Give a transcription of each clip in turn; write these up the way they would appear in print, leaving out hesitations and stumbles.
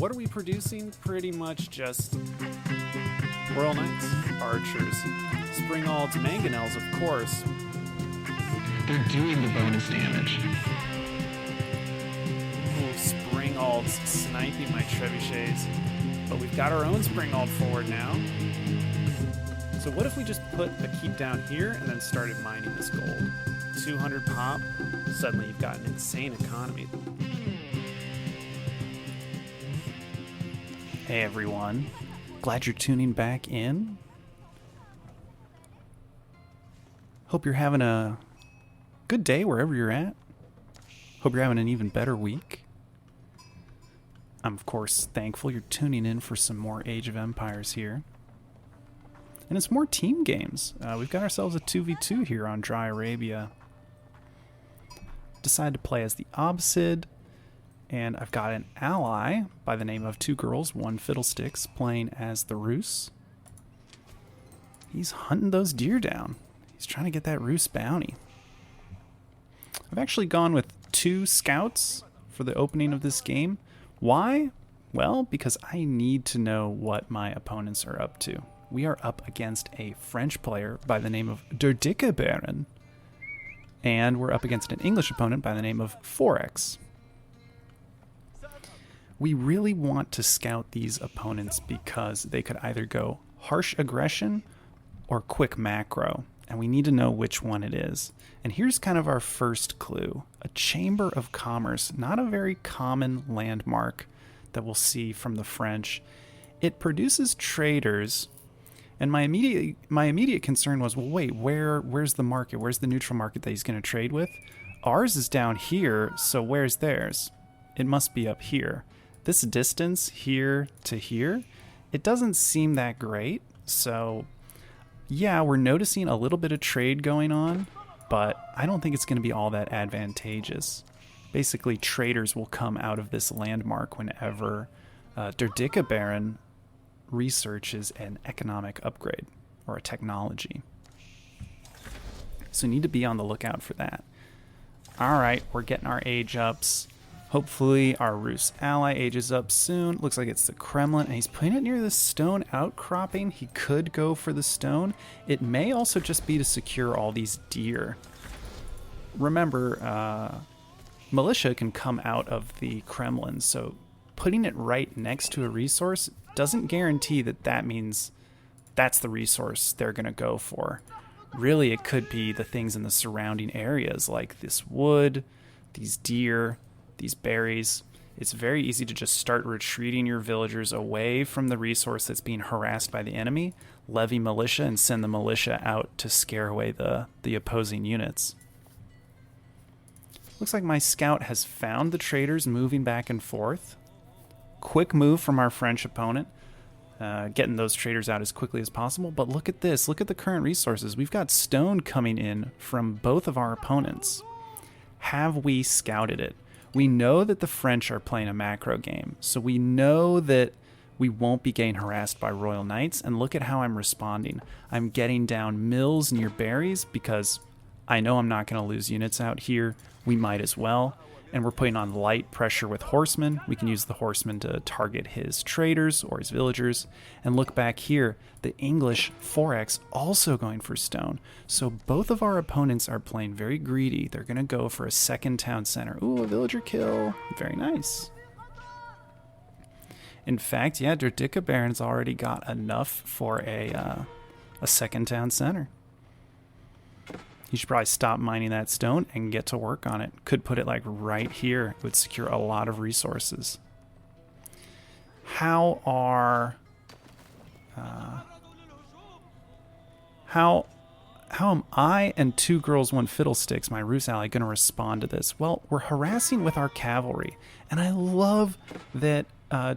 what are we producing? Pretty much just Royal Knights, Archers, Springalds, Mangonels, of course. They're doing the bonus damage. Ooh, Springalds sniping my trebuchets. But we've got our own Springald forward now. So what if we just put a keep down here and then started mining this gold? 200 pop, suddenly you've got an insane economy. Hey everyone, glad you're tuning back in. Hope you're having a good day wherever you're at. Hope you're having an even better week. I'm of course thankful you're tuning in for some more Age of Empires here. And it's more team games. We've got ourselves a 2v2 here on Dry Arabia. Decided to play as the Obsid, and I've got an ally by the name of Two Girls, One Fiddlesticks, playing as the Rus. He's hunting those deer down. He's trying to get that Rus bounty. I've actually gone with 2 scouts for the opening of this game. Why? Well, because I need to know what my opponents are up to. We are up against a French player by the name of Der Dicke Baron, and we're up against an English opponent by the name of Forex. We really want to scout these opponents because they could either go harsh aggression or quick macro, and we need to know which one it is. And here's kind of our first clue. A Chamber of Commerce, not a very common landmark that we'll see from the French. It produces traders. And my immediate concern was, well, wait, where's the market? Where's the neutral market that he's going to trade with? Ours is down here, so where's theirs? It must be up here. This distance here to here, it doesn't seem that great. So, yeah, we're noticing a little bit of trade going on, but I don't think it's going to be all that advantageous. Basically, traders will come out of this landmark whenever Der Dicke Baron researches an economic upgrade or a technology. So need to be on the lookout for that. Alright, we're getting our age ups. Hopefully our Rus ally ages up soon. Looks like it's the Kremlin, and he's putting it near the stone outcropping. He could go for the stone. It may also just be to secure all these deer. Remember, militia can come out of the Kremlin, so putting it right next to a resource doesn't guarantee that that means that's the resource they're going to go for. Really, it could be the things in the surrounding areas, like this wood, these deer, these berries. It's very easy to just start retreating your villagers away from the resource that's being harassed by the enemy, levy militia, and send the militia out to scare away the opposing units. Looks like my scout has found the traders moving back and forth. Quick move from our French opponent, getting those traders out as quickly as possible. But look at this. Look at the current resources. We've got stone coming in from both of our opponents. Have we scouted it? We know that the French are playing a macro game, so we know that we won't be getting harassed by Royal Knights. And look at how I'm responding. I'm getting down mills near berries because I know I'm not going to lose units out here. We might as well. And we're putting on light pressure with horsemen. We can use the horsemen to target his traders or his villagers. And look back here, the English Forex also going for stone. So both of our opponents are playing very greedy. They're going to go for a second town center. Ooh, a villager kill. Very nice. In fact, yeah, Der Dicke Baron's already got enough for a second town center. You should probably stop mining that stone and get to work on it. Could put it like right here. It would secure a lot of resources. How am I and Two Girls, One Fiddlesticks, my Rus ally, going to respond to this? Well, we're harassing with our cavalry. And I love that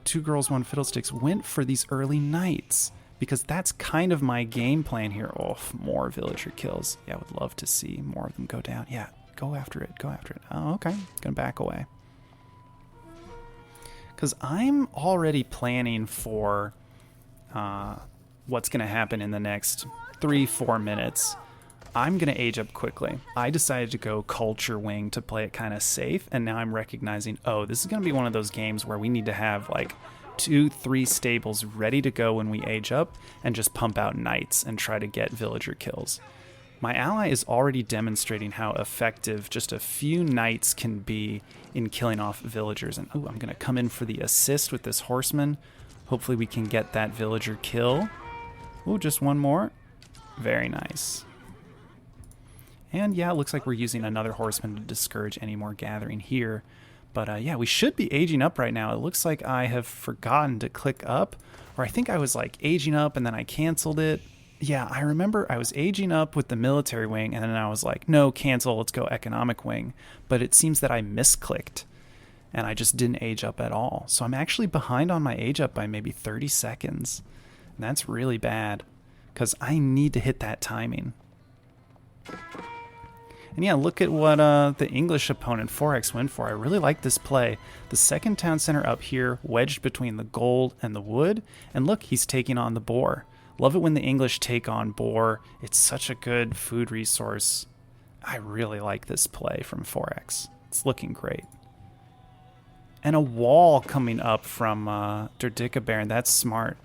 Two Girls, One Fiddlesticks went for these early knights, because that's kind of my game plan here. Oh, more villager kills. Yeah, I would love to see more of them go down. Yeah, go after it. Go after it. Oh, okay. Gonna back away. Because I'm already planning for what's going to happen in the next 3-4 minutes. I'm going to age up quickly. I decided to go culture wing to play it kind of safe, and now I'm recognizing, oh, this is going to be one of those games where we need to have like 2-3 stables ready to go when we age up and just pump out knights and try to get villager kills. My ally is already demonstrating how effective just a few knights can be in killing off villagers. And ooh, I'm going to come in for the assist with this horseman. Hopefully we can get that villager kill. Ooh, just one more. Very nice. And yeah, it looks like we're using another horseman to discourage any more gathering here. But yeah, we should be aging up right now. It looks like I have forgotten to click up, or I think I was like aging up and then I canceled it. Yeah, I remember I was aging up with the military wing and then I was like, no, cancel, let's go economic wing. But it seems that I misclicked and I just didn't age up at all. So I'm actually behind on my age up by maybe 30 seconds. And that's really bad because I need to hit that timing. And yeah, look at what the English opponent 4X went for. I really like this play. The second town center up here, wedged between the gold and the wood. And look, he's taking on the boar. Love it when the English take on boar. It's such a good food resource. I really like this play from 4X. It's looking great. And a wall coming up from Derdika Baron. That's smart.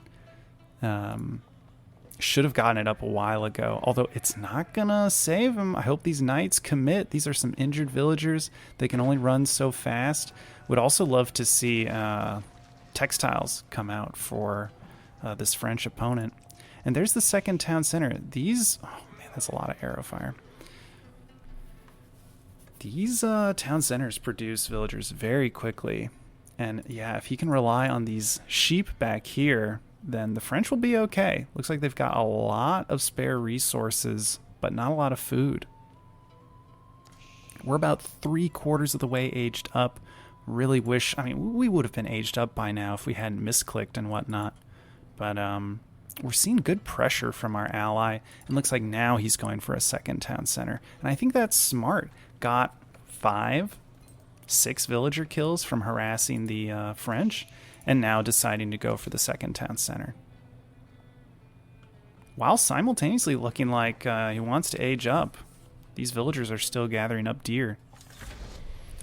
Should have gotten it up a while ago, although it's not gonna save him. I hope these knights commit. These are some injured villagers. They can only run so fast. Would also love to see textiles come out for this French opponent. And there's the second town center. These, oh man, that's a lot of arrow fire. These town centers produce villagers very quickly. And yeah, if he can rely on these sheep back here, then the French will be okay. Looks like they've got a lot of spare resources, but not a lot of food. We're about 3/4 of the way aged up. Really wish, I mean, we would have been aged up by now if we hadn't misclicked and whatnot. But we're seeing good pressure from our ally. And looks like now he's going for a second town center. And I think that's smart. Got 5-6 villager kills from harassing the French. And now deciding to go for the second town center. While simultaneously looking like he wants to age up. These villagers are still gathering up deer.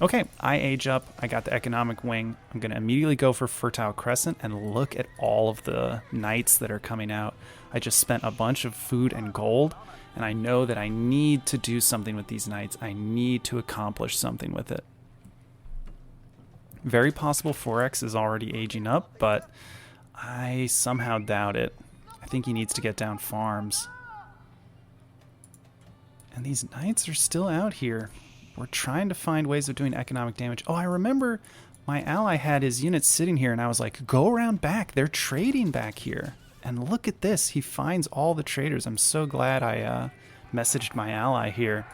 Okay, I age up. I got the economic wing. I'm going to immediately go for Fertile Crescent and look at all of the knights that are coming out. I just spent a bunch of food and gold, and I know that I need to do something with these knights. I need to accomplish something with it. Very possible 4X is already aging up, but I somehow doubt it. I think he needs to get down farms. And these knights are still out here. We're trying to find ways of doing economic damage. Oh, I remember my ally had his units sitting here, and I was like, go around back. They're trading back here. And look at this. He finds all the traders. I'm so glad I messaged my ally here.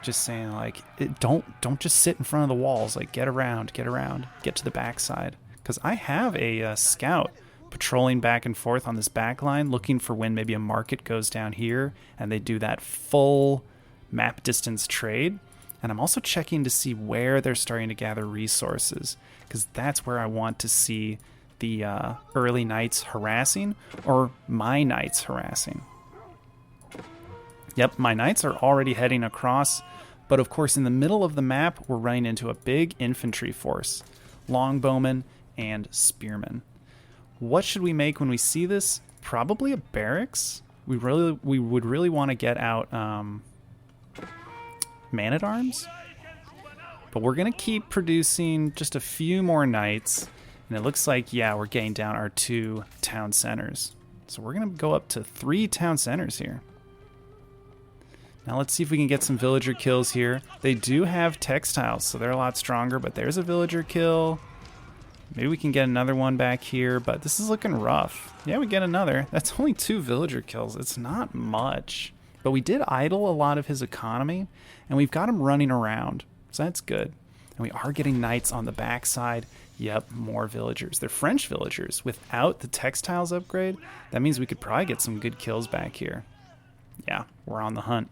Just saying, like, don't just sit in front of the walls. Like, get around, get to the backside. Because I have a scout patrolling back and forth on this back line, looking for when maybe a market goes down here, and they do that full map distance trade. And I'm also checking to see where they're starting to gather resources, because that's where I want to see the early knights harassing, or my knights harassing. Yep, my knights are already heading across. But of course, in the middle of the map, we're running into a big infantry force. Longbowmen and spearmen. What should we make when we see this? Probably a barracks. We would really want to get out man-at-arms. But we're going to keep producing just a few more knights. And it looks like, yeah, we're getting down our 2 town centers. So we're going to go up to 3 town centers here. Now let's see if we can get some villager kills here. They do have textiles, so they're a lot stronger, but there's a villager kill. Maybe we can get another one back here, but this is looking rough. Yeah, we get another. That's only 2 villager kills. It's not much. But we did idle a lot of his economy, and we've got him running around, so that's good. And we are getting knights on the backside. Yep, more villagers. They're French villagers. Without the textiles upgrade, that means we could probably get some good kills back here. Yeah, we're on the hunt.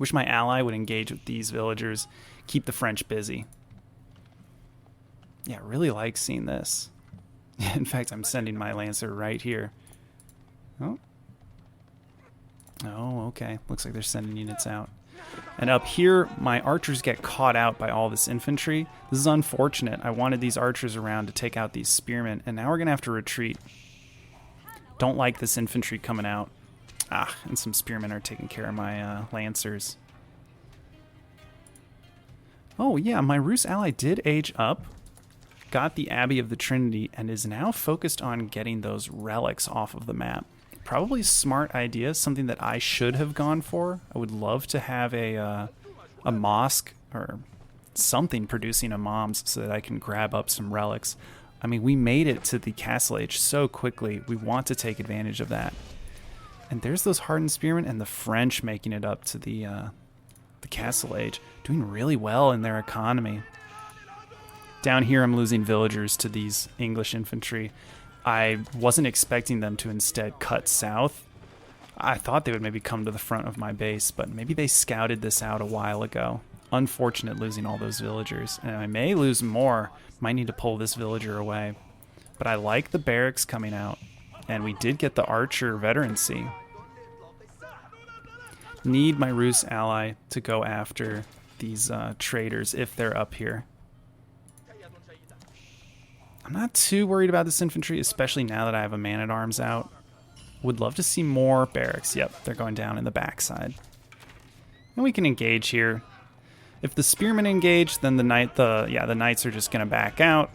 Wish my ally would engage with these villagers, keep the French busy. Yeah, I really like seeing this. In fact, I'm sending my Lancer right here. Oh. Oh, okay. Looks like they're sending units out. And up here, my archers get caught out by all this infantry. This is unfortunate. I wanted these archers around to take out these spearmen, and now we're going to have to retreat. Don't like this infantry coming out. Ah, and some spearmen are taking care of my lancers. Oh, yeah, my Rus ally did age up, got the Abbey of the Trinity, and is now focused on getting those relics off of the map. Probably a smart idea, something that I should have gone for. I would love to have a mosque or something producing imams so that I can grab up some relics. I mean, we made it to the Castle Age so quickly. We want to take advantage of that. And there's those hardened spearmen and the French making it up to the Castle Age, doing really well in their economy. Down here, I'm losing villagers to these English infantry. I wasn't expecting them to instead cut south. I thought they would maybe come to the front of my base, but maybe they scouted this out a while ago. Unfortunate losing all those villagers. And I may lose more. Might need to pull this villager away. But I like the barracks coming out. And we did get the archer veterancy. Need my Rus ally to go after these traders if they're up here. I'm not too worried about this infantry, especially now that I have a man-at-arms out. Would love to see more barracks. Yep, they're going down in the backside. And we can engage here. If the spearmen engage, then the knights are just going to back out.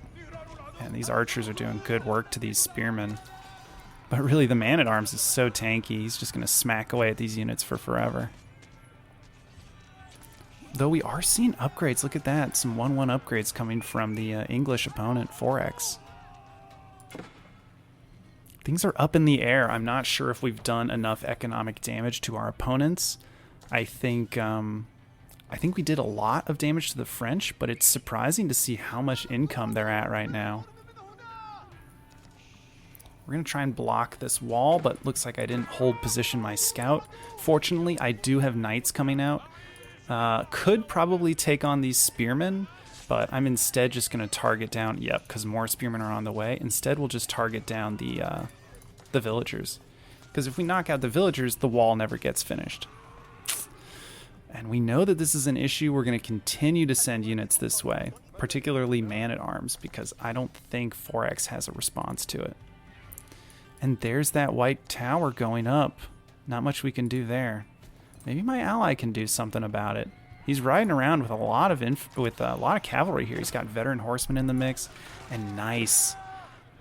And these archers are doing good work to these spearmen. But really, the man-at-arms is so tanky, he's just going to smack away at these units for forever. Though we are seeing upgrades. Look at that. Some 1-1 upgrades coming from the English opponent, 4x. Things are up in the air. I'm not sure if we've done enough economic damage to our opponents. I think we did a lot of damage to the French, but it's surprising to see how much income they're at right now. We're going to try and block this wall, but looks like I didn't hold position my scout. Fortunately, I do have knights coming out. Could probably take on these spearmen, but I'm instead just going to target down, yep, because more spearmen are on the way. Instead, we'll just target down the villagers. Because if we knock out the villagers, the wall never gets finished. And we know that this is an issue. We're going to continue to send units this way, particularly man-at-arms, because I don't think 4x has a response to it. And there's that white tower going up. Not much we can do there. Maybe my ally can do something about it. He's riding around with a lot of cavalry here. He's got veteran horsemen in the mix, and nice.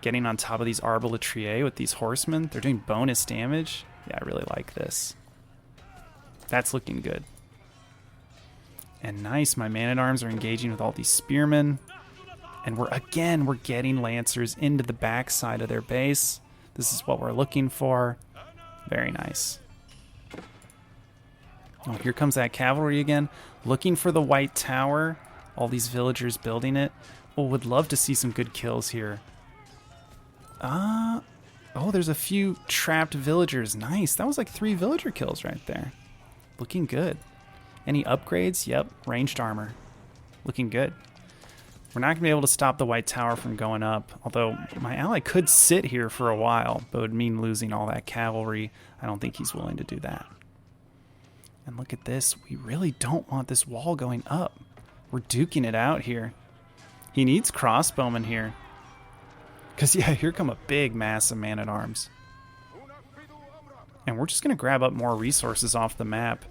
Getting on top of these arbaletriers with these horsemen. They're doing bonus damage. Yeah, I really like this. That's looking good. And nice, my man-at-arms are engaging with all these spearmen. And we're getting lancers into the backside of their base. This is what we're looking for. Very nice. Oh, here comes that cavalry again. Looking for the white tower. All these villagers building it. Oh, would love to see some good kills here. Oh, there's a few trapped villagers. Nice. That was like 3 villager kills right there. Looking good. Any upgrades? Yep. Ranged armor. Looking good. We're not going to be able to stop the white tower from going up. Although my ally could sit here for a while, but it would mean losing all that cavalry. I don't think he's willing to do that. And look at this. We really don't want this wall going up. We're duking it out here. He needs crossbowmen here. Because, yeah, here come a big mass of man-at-arms. And we're just going to grab up more resources off the map.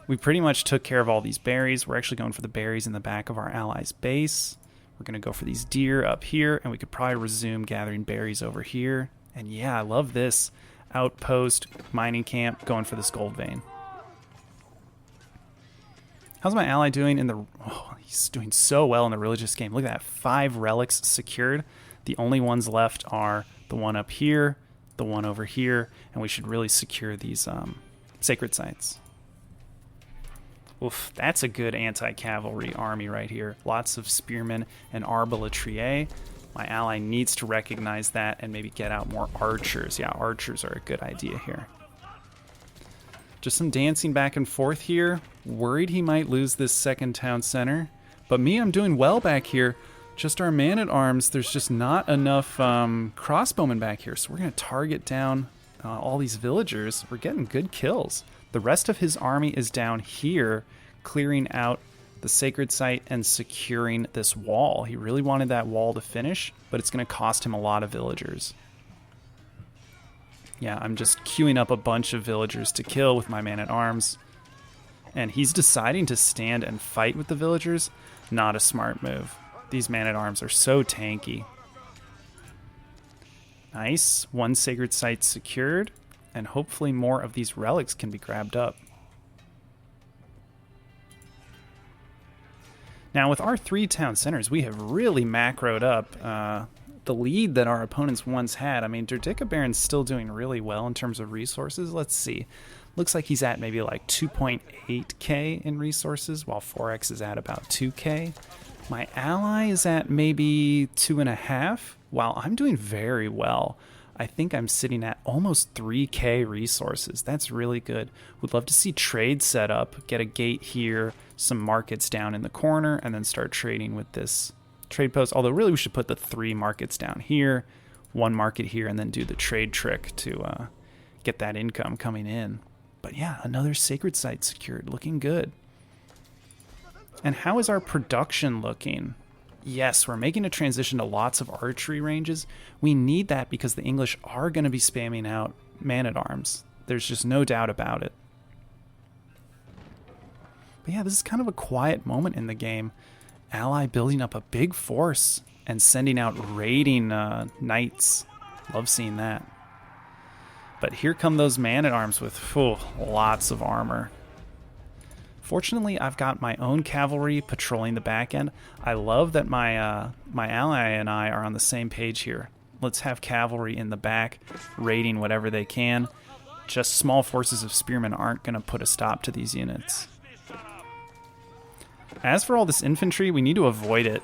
We pretty much took care of all these berries. We're actually going for the berries in the back of our allies' base. We're going to go for these deer up here, and we could probably resume gathering berries over here. And, yeah, I love this. Outpost, mining camp, going for this gold vein. How's my ally doing in the... Oh, he's doing so well in the religious game. Look at that. 5 relics secured. The only ones left are the one up here, the one over here, and we should really secure these sacred sites. Oof, that's a good anti-cavalry army right here. Lots of spearmen and arbaletriers. My ally needs to recognize that and maybe get out more archers. Yeah, archers are a good idea here. Just some dancing back and forth here. Worried he might lose this second town center. But me, I'm doing well back here. Just our man-at-arms, there's just not enough crossbowmen back here. So we're going to target down all these villagers. We're getting good kills. The rest of his army is down here, clearing out the sacred site and securing this wall. He really wanted that wall to finish, but it's going to cost him a lot of villagers. Yeah, I'm just queuing up a bunch of villagers to kill with my man-at-arms. And he's deciding to stand and fight with the villagers. Not a smart move. These man-at-arms are so tanky. Nice. One sacred site secured. And hopefully more of these relics can be grabbed up. Now with our 3 town centers, we have really macroed up the lead that our opponents once had. I mean, Derdika Baron's still doing really well in terms of resources. Let's see. Looks like he's at maybe like 2.8k in resources, while 4x is at about 2k. My ally is at maybe 2.5, while I'm doing very well. I think I'm sitting at almost 3k resources. That's really good. Would love to see trade set up, get a gate here, some markets down in the corner, and then start trading with this trade post. Although really we should put the 3 markets down here, 1 market here, and then do the trade trick to get that income coming in. But yeah, another sacred site secured, looking good. And how is our production looking? Yes, we're making a transition to lots of archery ranges. We need that because the English are going to be spamming out man-at-arms. There's just no doubt about it. But yeah, this is kind of a quiet moment in the game. Ally building up a big force and sending out raiding knights. Love seeing that. But here come those man-at-arms with lots of armor. Fortunately, I've got my own cavalry patrolling the back end. I love that my my ally and I are on the same page here. Let's have cavalry in the back, raiding whatever they can. Just small forces of spearmen aren't going to put a stop to these units. As for all this infantry, we need to avoid it.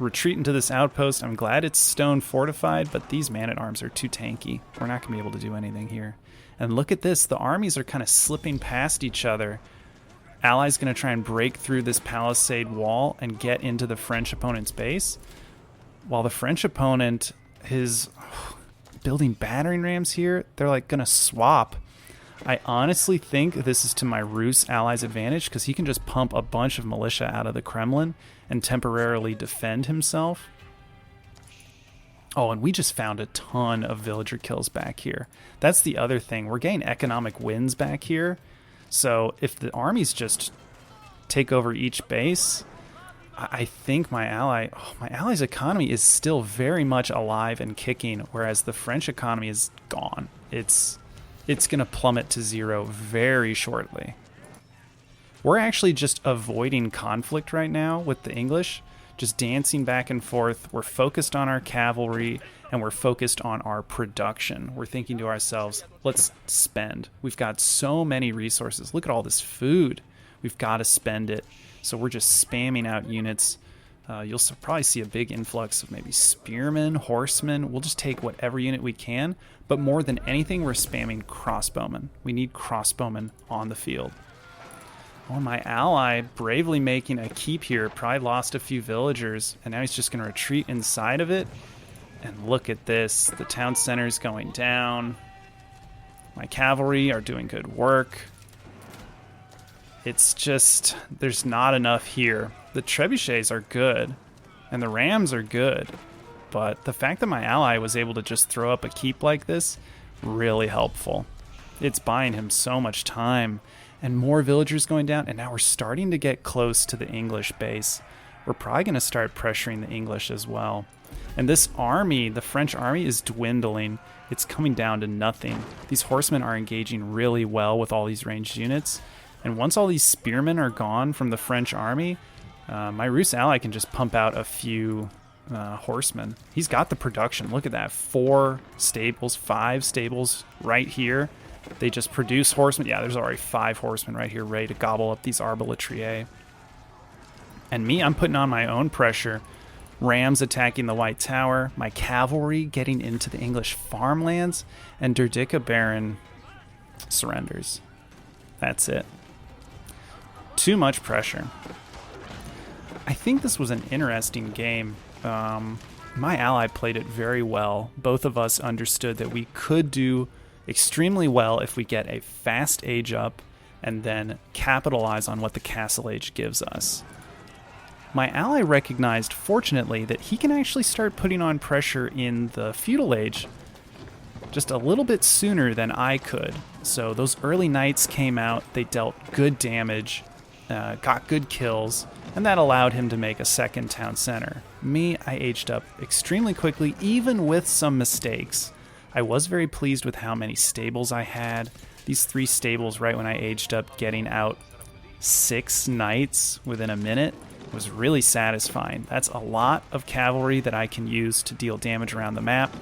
Retreat into this outpost. I'm glad it's stone fortified, but these man-at-arms are too tanky. We're not going to be able to do anything here. And look at this. The armies are kind of slipping past each other. Ally's going to try and break through this palisade wall and get into the French opponent's base, while the French opponent is building battering rams here. They're like going to swap. I honestly think this is to my Rus ally's advantage because he can just pump a bunch of militia out of the Kremlin and temporarily defend himself. Oh, and we just found a ton of villager kills back here. That's the other thing. We're getting economic wins back here. So if the armies just take over each base, I think my ally's economy is still very much alive and kicking, whereas the French economy is gone. It's going to plummet to 0 very shortly. We're actually just avoiding conflict right now with the English, just dancing back and forth. We're focused on our cavalry, and we're focused on our production. We're thinking to ourselves, let's spend. We've got so many resources. Look at all this food. We've got to spend it. So we're just spamming out units. You'll probably see a big influx of maybe spearmen, horsemen. We'll just take whatever unit we can. But more than anything, we're spamming crossbowmen. We need crossbowmen on the field. Oh, my ally bravely making a keep here. Probably lost a few villagers, and now he's just going to retreat inside of it. And look at this. The town center is going down. My cavalry are doing good work. It's just, there's not enough here. The trebuchets are good, and the rams are good. But the fact that my ally was able to just throw up a keep like this, really helpful. It's buying him so much time. And more villagers going down, and now we're starting to get close to the English base. We're probably going to start pressuring the English as well. And this army, the French army, is dwindling. It's coming down to nothing. These horsemen are engaging really well with all these ranged units. And once all these spearmen are gone from the French army, my Rus ally can just pump out a few horsemen. He's got the production. Look at that. 4 stables, 5 stables right here. They just produce horsemen. Yeah, there's already 5 horsemen right here ready to gobble up these arbaletriers. And me, I'm putting on my own pressure. Rams attacking the White Tower. My cavalry getting into the English farmlands. And Derdika Baron surrenders. That's it. Too much pressure. I think this was an interesting game. My ally played it very well. Both of us understood that we could do extremely well if we get a fast age up and then capitalize on what the castle age gives us. My ally recognized, fortunately, that he can actually start putting on pressure in the feudal age just a little bit sooner than I could. So those early knights came out, they dealt good damage, got good kills, and that allowed him to make a second town center. Me, I aged up extremely quickly, even with some mistakes. I was very pleased with how many stables I had. These 3 stables right when I aged up, getting out 6 knights within a minute was really satisfying. That's a lot of cavalry that I can use to deal damage around the map.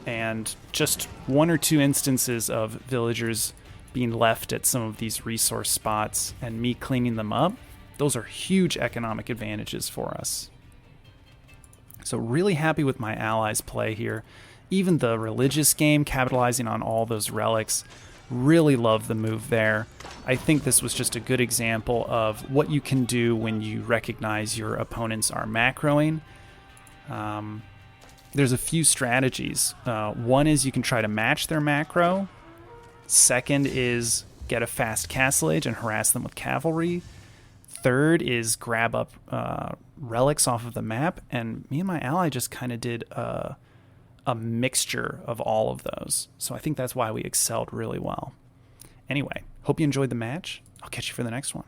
And just 1 or 2 instances of villagers being left at some of these resource spots and me cleaning them up, those are huge economic advantages for us. So really happy with my allies' play here. Even the religious game, capitalizing on all those relics, really love the move there. I think this was just a good example of what you can do when you recognize your opponents are macroing. There's a few strategies. One is you can try to match their macro. Second is get a fast castle age and harass them with cavalry. Third is grab up relics off of the map. And me and my ally just kind of did a mixture of all of those. So I think that's why we excelled really well. Anyway, hope you enjoyed the match. I'll catch you for the next one.